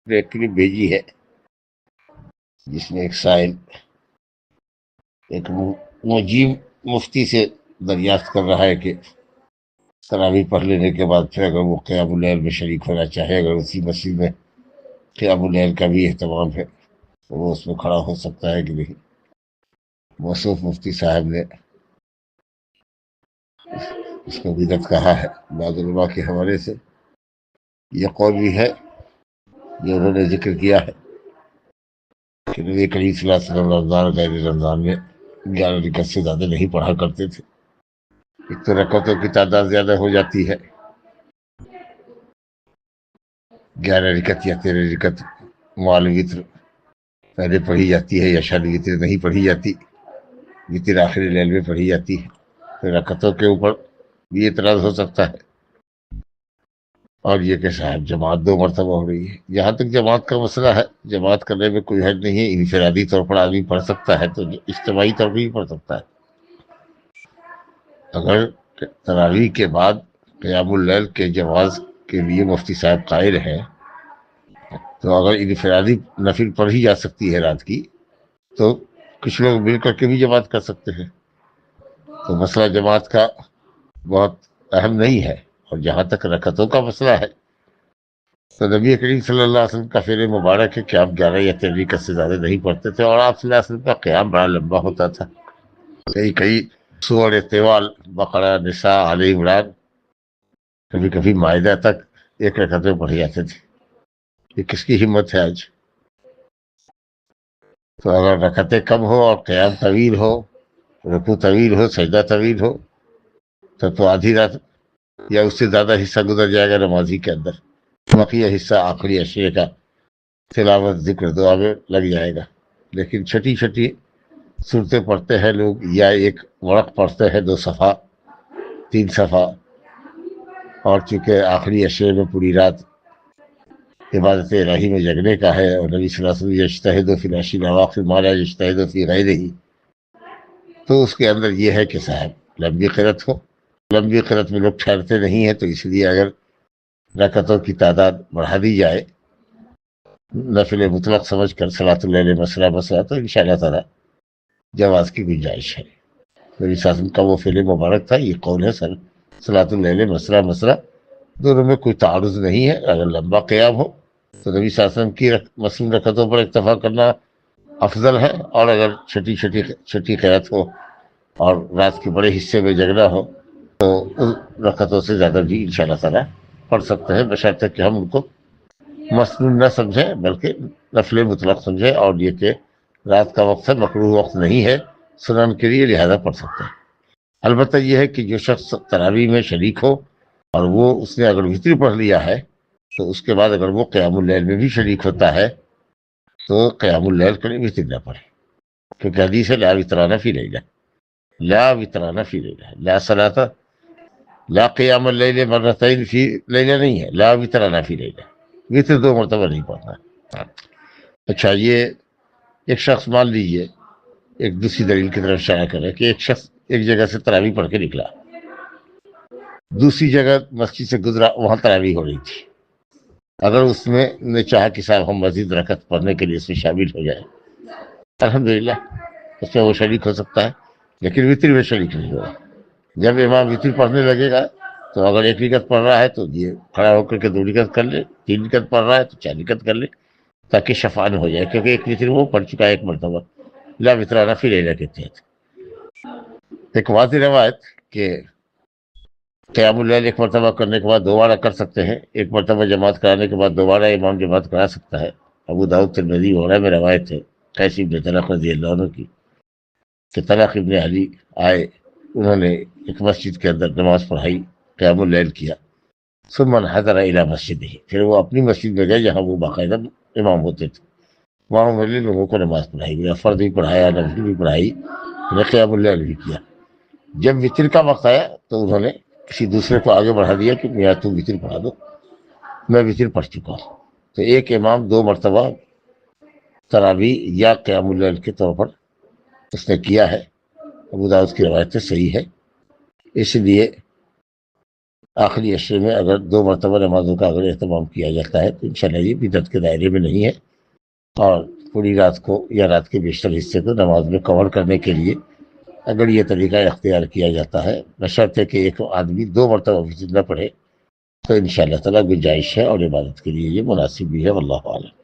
ایک کلپ بھیجی ہے جس میں ایک سائل ایک مجیب مفتی سے دریافت کر رہا ہے کہ تراویح پڑھ لینے کے بعد پھر اگر وہ قیام اللیل میں شریک ہونا چاہے، اگر اسی مسجد میں قیام اللیل کا بھی اہتمام ہے تو وہ اس میں کھڑا ہو سکتا ہے کہ نہیں۔ موصوف مفتی صاحب نے اس کو بدعت کہا ہے۔ بعض علماء کے حوالے سے یہ قول بھی ہے جو انہوں نے ذکر کیا ہے کہ نبی کریم صلی اللہ علیہ وسلم رمضان اور غیر رمضان میں 11 رکعت سے زیادہ نہیں پڑھا کرتے تھے۔ ایک تو رکعتوں کی تعداد زیادہ ہو جاتی ہے، 11 رکعت یا 13 رکعت مال وطر پہلے پڑھی جاتی ہے یا شاید وطر نہیں پڑھی جاتی، وطر آخری لیل میں پڑھی جاتی ہے، پھر رکعتوں کے اوپر بھی اعتراض ہو سکتا ہے۔ اور یہ کہ صاحب جماعت 2 مرتبہ ہو رہی ہے، جہاں تک جماعت کا مسئلہ ہے جماعت کرنے میں کوئی حد نہیں ہے، انفرادی طور پر آدمی پڑھ سکتا ہے تو اجتماعی طور پر بھی پڑھ سکتا ہے۔ اگر تراویح کے بعد قیام اللیل کے جواز کے لیے مفتی صاحب قائل ہیں تو اگر انفرادی نفل پڑھی جا سکتی ہے رات کی تو کچھ لوگ مل کر کے بھی جماعت کر سکتے ہیں، تو مسئلہ جماعت کا بہت اہم نہیں ہے۔ اور جہاں تک رکعتوں کا مسئلہ ہے تو نبی کریم صلی اللہ علیہ وسلم کا فعل مبارک ہے کہ آپ 11 یا 13 رکعت سے زیادہ نہیں پڑھتے تھے، اور آپ صلی اللہ علیہ وسلم کا قیام بڑا لمبا ہوتا تھا، کئی سور طوال، بقرہ، نساء، آل عمران، کبھی کبھی مائدہ تک ایک رکعت میں پڑھ جاتے تھے۔ یہ کس کی ہمت ہے آج؟ تو اگر رکعتیں کم ہو اور قیام طویل ہو، رکوع طویل ہو، سجدہ طویل ہو، تو آدھی رات یا اس سے زیادہ حصہ گزر جائے گا نمازی کے اندر، بقیہ حصہ آخری عشرے کا تلاوت ذکر دعا میں لگ جائے گا۔ لیکن چھٹی چھٹی صورتیں پڑھتے ہیں لوگ، یا ایک ورق پڑھتے ہیں 2 صفحہ 3 صفحہ، اور چونکہ آخری عشرے میں پوری رات عبادت الہی میں جگنے کا ہے، اور نبی صلی اللہ علیہ وسلم یجتہد فی العشر الاواخر ما لا یجتہد فی غیرہ، تو اس کے اندر یہ ہے کہ صاحب لمبی قرأت ہو، لمبی قرأت میں لوگ ٹھہرتے نہیں ہیں، تو اس لیے اگر رکعتوں کی تعداد بڑھا دی جائے نفل مطلق سمجھ کر صلاۃ اللیل مسئلہ مسئلہ، تو انشاءاللہ تعالی جواز کی گنجائش ہے۔ نبی صلی اللہ علیہ وسلم کا وہ فعل مبارک تھا، یہ قول ہے سر صلاۃ اللیل مسئلہ مسئلہ، دونوں میں کوئی تعارض نہیں ہے۔ اگر لمبا قیام ہو تو نبی صلی اللہ علیہ وسلم کی مسلم رکعتوں پر اکتفا کرنا افضل ہے، اور اگر چھٹی قرأت ہو اور رات کے بڑے حصے میں جگنا ہو تو ان رکعتوں سے زیادہ بھی انشاءاللہ تعالی پڑھ سکتے ہیں، بشرطے کہ ہم ان کو مسنون نہ سمجھیں بلکہ نفل مطلق سمجھیں، اور یہ کہ رات کا وقت ہے، مکروہ وقت نہیں ہے سنن کے لیے، لہذا پڑھ سکتے ہیں۔ البتہ یہ ہے کہ جو شخص تراویح میں شریک ہو اور اس نے اگر وتر پڑھ لیا ہے تو اس کے بعد اگر وہ قیام اللیل میں بھی شریک ہوتا ہے تو قیام اللیل کرے، وتر نہ پڑھے، کیونکہ حدیث ہے لا وترانہ فی لیلہ، لا وترانہ فی لیلہ، لا صلاۃ لا قیام اللیل مرتین فی لیلہ نہیں ہے، لا وترانہ فی لیلہ، وتر 2 مرتبہ نہیں پڑھنا۔ اچھا، یہ ایک شخص مان لیجئے ایک دوسری دلیل کی طرف اشارہ کرے کہ ایک شخص ایک جگہ سے تراویح پڑھ کے نکلا، دوسری جگہ مسجد سے گزرا، وہاں تراویح ہو رہی تھی، اگر اس میں نے چاہا کہ صاحب ہم مزید رکعت پڑھنے کے لیے اس میں شامل ہو جائے، الحمدللہ اس میں وہ شریک ہو سکتا ہے، لیکن وتر میں شریک نہیں ہوگا۔ جب امام وتر پڑھنے لگے گا تو اگر 1 رکعت پڑھ رہا ہے تو یہ کھڑا ہو کر کے 2 رکعت کر لے، 3 رکعت پڑھ رہا ہے تو 4 رکعت کر لے، تاکہ شفاعن ہو جائے، کیونکہ 1 وتر وہ پڑھ چکا ہے 1 مرتبہ، لا وترانہ فی لیلہ کے تحت۔ ایک واضح روایت کہ قیام اللیل 1 مرتبہ کرنے کے بعد دوبارہ کر سکتے ہیں، 1 مرتبہ جماعت کرانے کے بعد دوبارہ امام جماعت کرا سکتا ہے، ابو داؤد ترمذی وغیرہ میں روایت ہے قیس بن طلق رضی اللہ عنہ کی کہ طلق ابن علی آئے، انہوں نے ایک مسجد کے اندر نماز پڑھائی، قیام اللیل کیا، ثم انحدر الی مسجدہ، پھر وہ اپنی مسجد میں گئے جہاں وہ باقاعدہ امام ہوتے تھے، وہاں انہوں نے لوگوں کو نماز پڑھائی، گیا فرض بھی پڑھایا، نفل بھی پڑھائی، قیام اللیل بھی کیا۔ جب وتر کا وقت آیا تو انہوں نے کسی دوسرے کو آگے بڑھا دیا کہ میاں تم وتر پڑھا دو، میں وتر پڑھ چکا ہوں۔ تو ایک امام 2 مرتبہ تراویح یا قیام اللیل کے طور پر اس نے کیا ہے، ابو داؤد کی روایت سے صحیح ہے، اس لیے آخری عشرے میں اگر 2 مرتبہ نمازوں کا اگر اہتمام کیا جاتا ہے تو انشاءاللہ یہ بدعت کے دائرے میں نہیں ہے، اور پوری رات کو یا رات کے بیشتر حصے کو نماز میں کور کرنے کے لیے اگر یہ طریقہ اختیار کیا جاتا ہے، بشرطے کہ ایک آدمی 2 مرتبہ وتر نہ پڑھے، تو انشاءاللہ تعالیٰ گنجائش ہے اور عبادت کے لیے یہ مناسب بھی ہے، واللہ اعلم۔